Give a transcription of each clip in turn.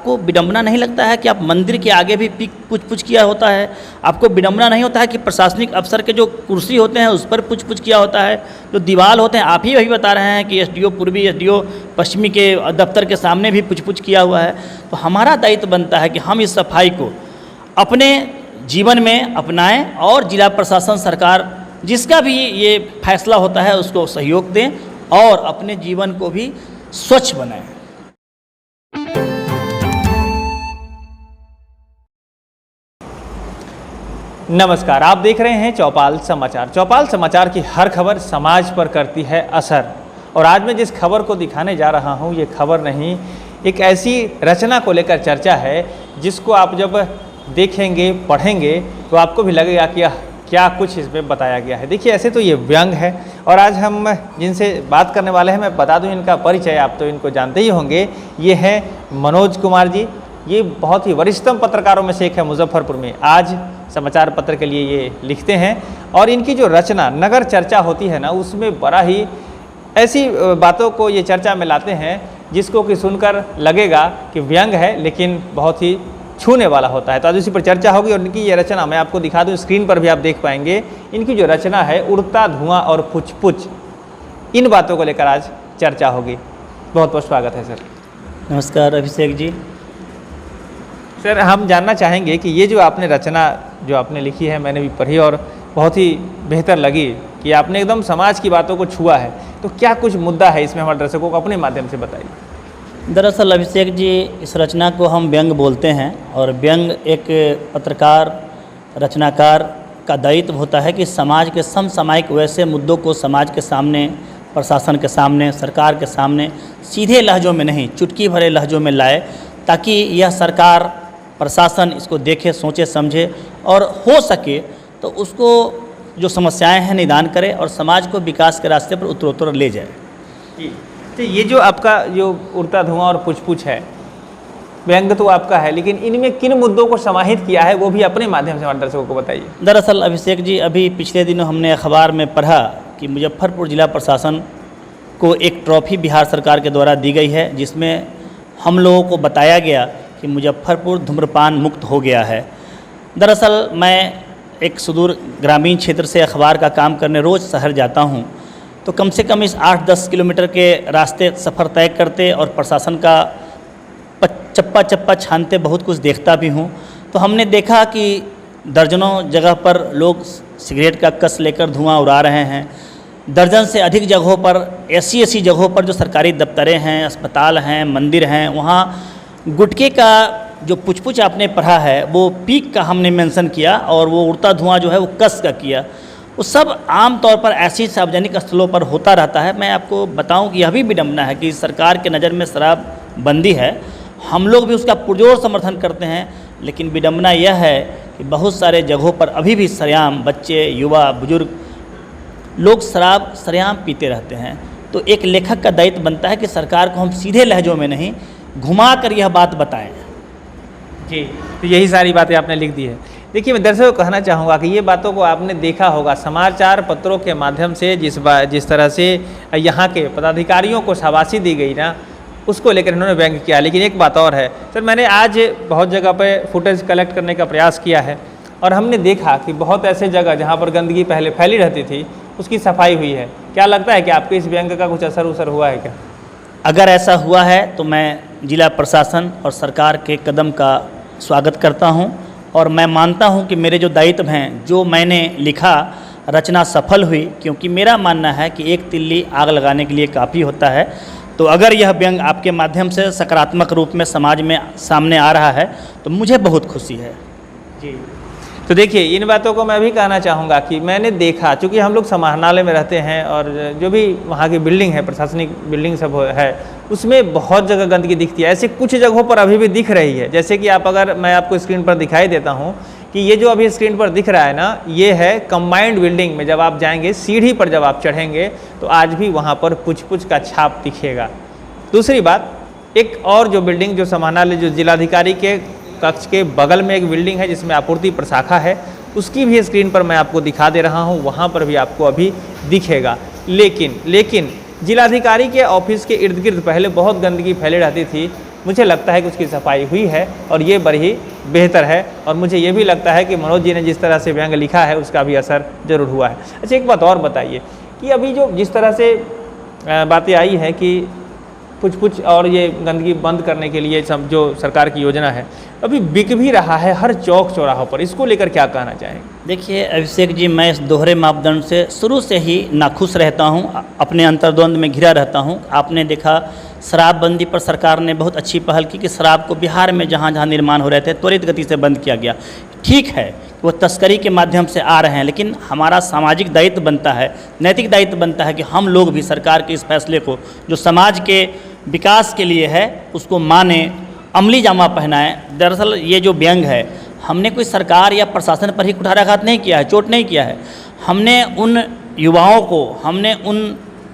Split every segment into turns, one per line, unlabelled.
आपको विडंबना नहीं लगता है कि आप मंदिर के आगे भी पुछ पुछ किया होता है? आपको विडंबना नहीं होता है कि प्रशासनिक अफसर के जो कुर्सी होते हैं उस पर पुछ पुछ किया होता है? जो दीवार होते हैं, आप ही वही बता रहे हैं कि एसडीओ पूर्वी, एसडीओ पश्चिमी के दफ्तर के सामने भी पुछ पुछ किया हुआ है। तो हमारा दायित्व बनता है कि हम इस सफाई को अपने जीवन में अपनाएं और जिला प्रशासन, सरकार जिसका भी ये फैसला होता है उसको सहयोग दें और अपने जीवन को भी स्वच्छ बनाएं।
नमस्कार, आप देख रहे हैं चौपाल समाचार। चौपाल समाचार की हर खबर समाज पर करती है असर, और आज मैं जिस खबर को दिखाने जा रहा हूं ये खबर नहीं, एक ऐसी रचना को लेकर चर्चा है जिसको आप जब देखेंगे, पढ़ेंगे तो आपको भी लगेगा कि क्या कुछ इसमें बताया गया है। देखिए, ऐसे तो ये व्यंग है, और आज हम जिनसे बात करने वाले हैं, मैं बता दूं इनका परिचय, आप तो इनको जानते ही होंगे। ये हैं मनोज कुमार जी। ये बहुत ही वरिष्ठतम पत्रकारों में से एक है मुजफ्फरपुर में। आज समाचार पत्र के लिए ये लिखते हैं, और इनकी जो रचना नगर चर्चा होती है ना, उसमें बड़ा ही ऐसी बातों को ये चर्चा में लाते हैं जिसको कि सुनकर लगेगा कि व्यंग है, लेकिन बहुत ही छूने वाला होता है। तो आज इसी पर चर्चा होगी, और इनकी ये रचना मैं आपको दिखा दूं, स्क्रीन पर भी आप देख पाएंगे। इनकी जो रचना है उड़ता धुआं और पुछ पुछ, इन बातों को लेकर आज चर्चा होगी। बहुत बहुत स्वागत है सर।
नमस्कार अभिषेक जी।
सर, हम जानना चाहेंगे कि ये जो आपने रचना जो आपने लिखी है, मैंने भी पढ़ी और बहुत ही बेहतर लगी कि आपने एकदम समाज की बातों को छुआ है। तो क्या कुछ मुद्दा है इसमें, हमारे दर्शकों को अपने माध्यम से बताइए।
दरअसल अभिषेक जी, इस रचना को हम व्यंग बोलते हैं, और व्यंग एक पत्रकार, रचनाकार का दायित्व होता है कि समाज के समसामयिक वैसे मुद्दों को समाज के सामने, प्रशासन के सामने, सरकार के सामने सीधे लहजों में नहीं, चुटकी भरे लहजों में लाए, ताकि यह सरकार, प्रशासन इसको देखे, सोचे, समझे और हो सके तो उसको जो समस्याएं हैं निदान करे और समाज को विकास के रास्ते पर उत्तरोत्तर ले जाए।
तो ये जो आपका जो उड़ता धुआं और पुछ पुछ है, व्यंग तो आपका है, लेकिन इनमें किन मुद्दों को समाहित किया है वो भी अपने माध्यम से हमारे दर्शकों को बताइए।
दरअसल अभिषेक जी, अभी पिछले दिनों हमने अखबार में पढ़ा कि मुजफ्फरपुर जिला प्रशासन को एक ट्रॉफी बिहार सरकार के द्वारा दी गई है, जिसमें हम लोगों को बताया गया कि मुजफ्फरपुर धूम्रपान मुक्त हो गया है। दरअसल मैं एक सुदूर ग्रामीण क्षेत्र से अखबार का काम करने रोज़ शहर जाता हूँ, तो कम से कम इस 8-10 किलोमीटर के रास्ते सफ़र तय करते और प्रशासन का चप्पा चप्पा छानते बहुत कुछ देखता भी हूँ। तो हमने देखा कि दर्जनों जगह पर लोग सिगरेट का कस लेकर धुआं उड़ा रहे हैं। दर्जन से अधिक जगहों पर, ऐसी जगहों पर जो सरकारी दफ्तरें हैं, अस्पताल हैं, मंदिर हैं, वहाँ गुटखे का जो पुछ पुछ आपने पढ़ा है वो पीक का हमने मेंशन किया, और वो उड़ता धुआं जो है वो कस का किया। वो सब आम तौर पर ऐसी सार्वजनिक स्थलों पर होता रहता है। मैं आपको बताऊं कि यह भी विडंबना है कि सरकार के नज़र में शराब बंदी है, हम लोग भी उसका पुरजोर समर्थन करते हैं, लेकिन विडंबना यह है कि बहुत सारे जगहों पर अभी भी सरेआम बच्चे, युवा, बुजुर्ग लोग शराब सरेआम पीते रहते हैं। तो एक लेखक का दायित्व बनता है कि सरकार को हम सीधे लहजों में नहीं, घुमा कर यह बात बताएं।
जी, तो यही सारी बातें आपने लिख दी है। देखिए, मैं दर्शकों को कहना चाहूँगा कि ये बातों को आपने देखा होगा समाचार पत्रों के माध्यम से, जिस तरह से यहाँ के पदाधिकारियों को शाबाशी दी गई ना, उसको लेकर इन्होंने व्यंग किया। लेकिन एक बात और है सर, मैंने आज बहुत जगह पे फुटेज कलेक्ट करने का प्रयास किया है, और हमने देखा कि बहुत ऐसे जगह जहाँ पर गंदगी पहले फैली रहती थी उसकी सफाई हुई है। क्या लगता है कि आपके इस व्यंग का कुछ असर हुआ है क्या?
अगर ऐसा हुआ है तो मैं जिला प्रशासन और सरकार के कदम का स्वागत करता हूं, और मैं मानता हूं कि मेरे जो दायित्व हैं, जो मैंने लिखा, रचना सफल हुई, क्योंकि मेरा मानना है कि एक तिल्ली आग लगाने के लिए काफ़ी होता है। तो अगर यह व्यंग आपके माध्यम से सकारात्मक रूप में समाज में सामने आ रहा है तो मुझे बहुत खुशी है।
जी, तो देखिए, इन बातों को मैं भी कहना चाहूँगा कि मैंने देखा, चूँकि हम लोग समाहरणालय में रहते हैं और जो भी वहाँ की बिल्डिंग है, प्रशासनिक बिल्डिंग सब है, उसमें बहुत जगह गंदगी दिखती है। ऐसे कुछ जगहों पर अभी भी दिख रही है, जैसे कि मैं आपको स्क्रीन पर दिखाई देता हूँ कि ये जो अभी स्क्रीन पर दिख रहा है ना, ये है कंबाइंड बिल्डिंग में। जब आप जाएंगे, सीढ़ी पर जब आप चढ़ेंगे तो आज भी वहाँ पर पुछ पुछ का छाप दिखेगा। दूसरी बात, एक और जो बिल्डिंग, जो समाहरणालय, जो जिलाधिकारी के कक्ष के बगल में एक बिल्डिंग है जिसमें आपूर्ति प्रशाखा है, उसकी भी स्क्रीन पर मैं आपको दिखा दे रहा हूँ, वहाँ पर भी आपको अभी दिखेगा। लेकिन जिलाधिकारी के ऑफिस के इर्द गिर्द पहले बहुत गंदगी फैली रहती थी। मुझे लगता है कि उसकी सफाई हुई है और ये बड़ी ही बेहतर है। और मुझे ये भी लगता है कि मनोज जी ने जिस तरह से व्यंग लिखा है उसका भी असर जरूर हुआ है। अच्छा, एक बात और बताइए कि अभी जो जिस तरह से बातें आई हैं कि कुछ और ये गंदगी बंद करने के लिए सब जो सरकार की योजना है अभी बिक भी रहा है हर चौक चौराहों पर, इसको लेकर क्या कहना चाहेंगे?
देखिए अभिषेक जी, मैं इस दोहरे मापदंड से शुरू से ही नाखुश रहता हूं, अपने अंतर्द्वंद में घिरा रहता हूं। आपने देखा शराबबंदी पर सरकार ने बहुत अच्छी पहल की कि शराब को बिहार में जहां जहां निर्माण हो रहे थे त्वरित गति से बंद किया गया। ठीक है, वो तस्करी के माध्यम से आ रहे हैं, लेकिन हमारा सामाजिक दायित्व बनता है, नैतिक दायित्व बनता है कि हम लोग भी सरकार के इस फैसले को जो समाज के विकास के लिए है उसको माने, अमली जामा पहनाएं। दरअसल ये जो व्यंग है, हमने कोई सरकार या प्रशासन पर ही कुठाराघात नहीं किया है, चोट नहीं किया है। हमने उन युवाओं को, हमने उन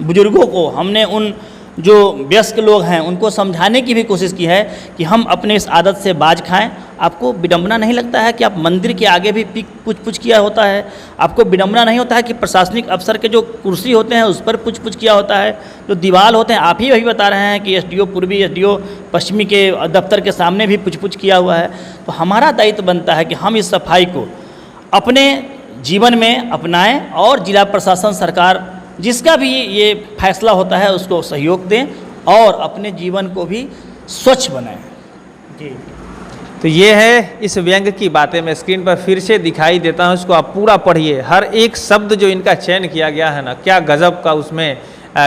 बुजुर्गों को, हमने उन जो वयस्क लोग हैं उनको समझाने की भी कोशिश की है कि हम अपने इस आदत से बाज खाएं। आपको विडंबना नहीं लगता है कि आप मंदिर के आगे भी पूछ किया होता है? आपको विडंबना नहीं होता है कि प्रशासनिक अफसर के जो कुर्सी होते हैं उस पर पूछ किया होता है? जो दीवार होते हैं, आप ही वही बता रहे हैं कि एसडीओ पूर्वी, एसडीओ पश्चिमी के दफ्तर के सामने भी पूछ किया हुआ है। तो हमारा दायित्व बनता है कि हम इस सफाई को अपने जीवन में अपनाएं और जिला प्रशासन, सरकार जिसका भी ये फैसला होता है उसको सहयोग दें और अपने जीवन को भी स्वच्छ बनाएं। जी,
तो ये है इस व्यंग की बातें। मैं स्क्रीन पर फिर से दिखाई देता हूँ, इसको आप पूरा पढ़िए। हर एक शब्द जो इनका चयन किया गया है ना, क्या गजब का उसमें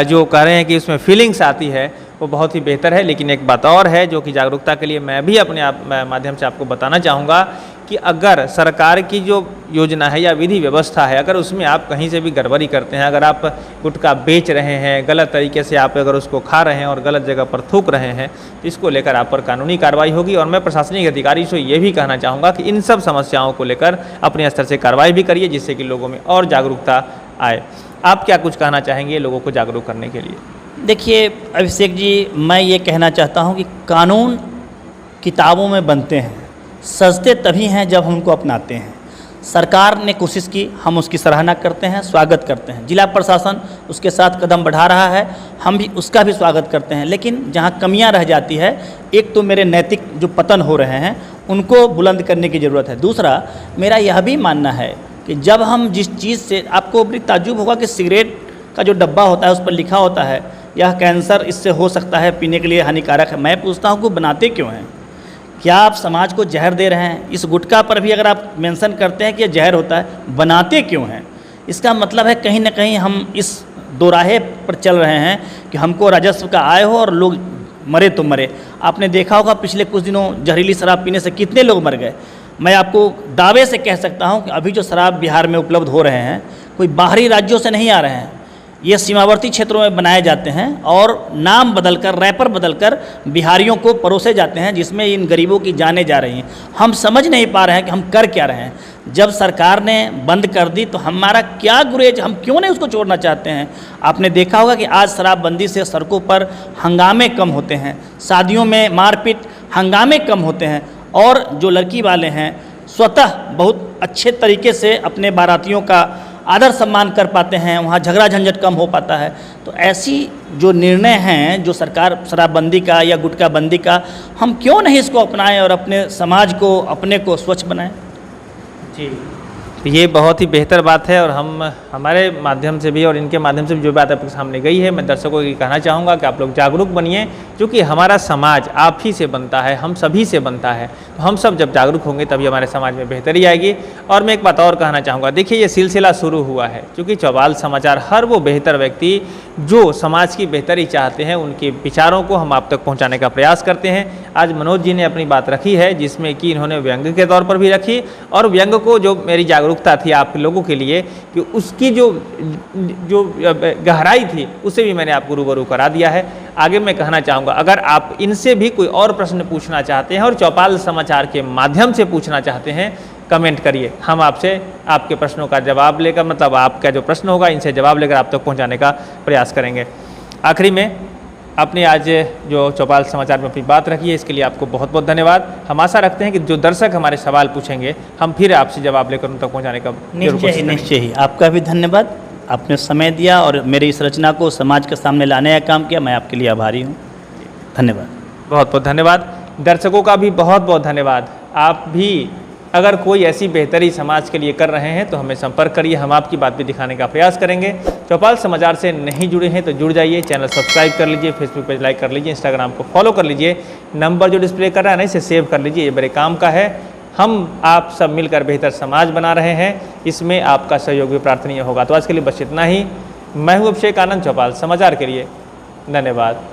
जो कह रहे हैं कि उसमें फीलिंग्स आती है, वो बहुत ही बेहतर है। लेकिन एक बात और है जो कि जागरूकता के लिए मैं भी अपने माध्यम से आपको बताना चाहूँगा कि अगर सरकार की जो योजना है या विधि व्यवस्था है, अगर उसमें आप कहीं से भी गड़बड़ी करते हैं, अगर आप गुटखा बेच रहे हैं, गलत तरीके से आप अगर उसको खा रहे हैं और गलत जगह पर थूक रहे हैं, तो इसको लेकर आप पर कानूनी कार्रवाई होगी। और मैं प्रशासनिक अधिकारी से ये भी कहना चाहूँगा कि इन सब समस्याओं को लेकर अपने स्तर से कार्रवाई भी करिए, जिससे कि लोगों में और जागरूकता आए। आप क्या कुछ कहना चाहेंगे लोगों को जागरूक करने के लिए?
देखिए अभिषेक जी, मैं ये कहना चाहता हूँ कि कानून किताबों में बनते हैं, सजते तभी हैं जब हम उनको अपनाते हैं। सरकार ने कोशिश की, हम उसकी सराहना करते हैं, स्वागत करते हैं। जिला प्रशासन उसके साथ कदम बढ़ा रहा है, हम भी उसका भी स्वागत करते हैं। लेकिन जहाँ कमियाँ रह जाती है, एक तो मेरे नैतिक जो पतन हो रहे हैं उनको बुलंद करने की ज़रूरत है। दूसरा, मेरा यह भी मानना है कि जब हम जिस चीज़ से, आपको बड़ी ताज्जुब होगा कि सिगरेट का जो डब्बा होता है उस पर लिखा होता है यह कैंसर इससे हो सकता है, पीने के लिए हानिकारक है। मैं पूछता हूँ कि बनाते क्यों हैं? क्या आप समाज को जहर दे रहे हैं? इस गुटखा पर भी अगर आप मेंशन करते हैं कि यह जहर होता है, बनाते क्यों हैं? इसका मतलब है कहीं ना कहीं हम इस दोराहे पर चल रहे हैं कि हमको राजस्व का आय हो और लोग मरे तो मरे। आपने देखा होगा पिछले कुछ दिनों जहरीली शराब पीने से कितने लोग मर गए। मैं आपको दावे से कह सकता हूं कि अभी जो शराब बिहार में उपलब्ध हो रहे हैं कोई बाहरी राज्यों से नहीं आ रहे हैं, ये सीमावर्ती क्षेत्रों में बनाए जाते हैं और नाम बदलकर, रैपर बदलकर बिहारियों को परोसे जाते हैं, जिसमें इन गरीबों की जानें जा रही हैं। हम समझ नहीं पा रहे हैं कि हम कर क्या रहे हैं। जब सरकार ने बंद कर दी तो हमारा क्या गुरेज, हम क्यों नहीं उसको छोड़ना चाहते हैं? आपने देखा होगा कि आज शराबबंदी से सड़कों पर हंगामे कम होते हैं, शादियों में मारपीट, हंगामे कम होते हैं और जो लड़की वाले हैं स्वतः बहुत अच्छे तरीके से अपने बारातियों का आदर सम्मान कर पाते हैं, वहाँ झगड़ा झंझट कम हो पाता है। तो ऐसी जो निर्णय हैं जो सरकार शराबबंदी का या गुटखा बंदी का, हम क्यों नहीं इसको अपनाएं और अपने समाज को, अपने को स्वच्छ बनाएं?
जी, तो ये बहुत ही बेहतर बात है और हम हमारे माध्यम से भी और इनके माध्यम से भी जो बात आपके सामने गई है, मैं दर्शकों को ये कहना चाहूँगा कि आप लोग जागरूक बनिए, क्योंकि हमारा समाज आप ही से बनता है, हम सभी से बनता है। तो हम सब जब जागरूक होंगे तभी हमारे समाज में बेहतरी आएगी। और मैं एक बात और कहना चाहूँगा, देखिए ये सिलसिला शुरू हुआ है क्योंकि चौपाल समाचार हर वो बेहतर व्यक्ति जो समाज की बेहतरी चाहते हैं उनके विचारों को हम आप तक पहुँचाने का प्रयास करते हैं। आज मनोज जी ने अपनी बात रखी है जिसमें कि इन्होंने व्यंग के तौर पर भी रखी और व्यंग को जो मेरी जागरूकता थी आप लोगों के लिए कि उसकी जो गहराई थी उसे भी मैंने आपको रूबरू करा दिया है। आगे मैं कहना चाहूँगा, अगर आप इनसे भी कोई और प्रश्न पूछना चाहते हैं और चौपाल समाचार के माध्यम से पूछना चाहते हैं, कमेंट करिए। हम आपसे आपके प्रश्नों का जवाब लेकर, मतलब आपका जो प्रश्न होगा इनसे जवाब लेकर आप तक पहुँचाने का प्रयास करेंगे। आखिरी में आपने आज जो चौपाल समाचार में अपनी बात रखी है इसके लिए आपको बहुत बहुत धन्यवाद। हम आशा रखते हैं कि जो दर्शक हमारे सवाल पूछेंगे हम फिर आपसे जवाब लेकर उन तक पहुँचाने का
निश्चय ही। आपका भी धन्यवाद, आपने समय दिया और मेरी इस रचना को समाज के सामने लाने का काम किया। मैं आपके लिए आभारी हूँ। धन्यवाद।
बहुत बहुत धन्यवाद। दर्शकों का भी बहुत बहुत धन्यवाद। आप भी अगर कोई ऐसी बेहतरी समाज के लिए कर रहे हैं तो हमें संपर्क करिए, हम आपकी बात भी दिखाने का प्रयास करेंगे। चौपाल समाचार से नहीं जुड़े हैं तो जुड़ जाइए, चैनल सब्सक्राइब कर लीजिए, फेसबुक पेज लाइक कर लीजिए, इंस्टाग्राम को फॉलो कर लीजिए। नंबर जो डिस्प्ले कर रहा है ना, इसे सेव कर लीजिए, ये बड़े काम का है। हम आप सब मिलकर बेहतर समाज बना रहे हैं, इसमें आपका सहयोग भी प्रार्थनीय होगा। तो आज के लिए बस इतना ही। मैं हूँ अभिषेक आनंद, चौपाल समाचार के लिए धन्यवाद।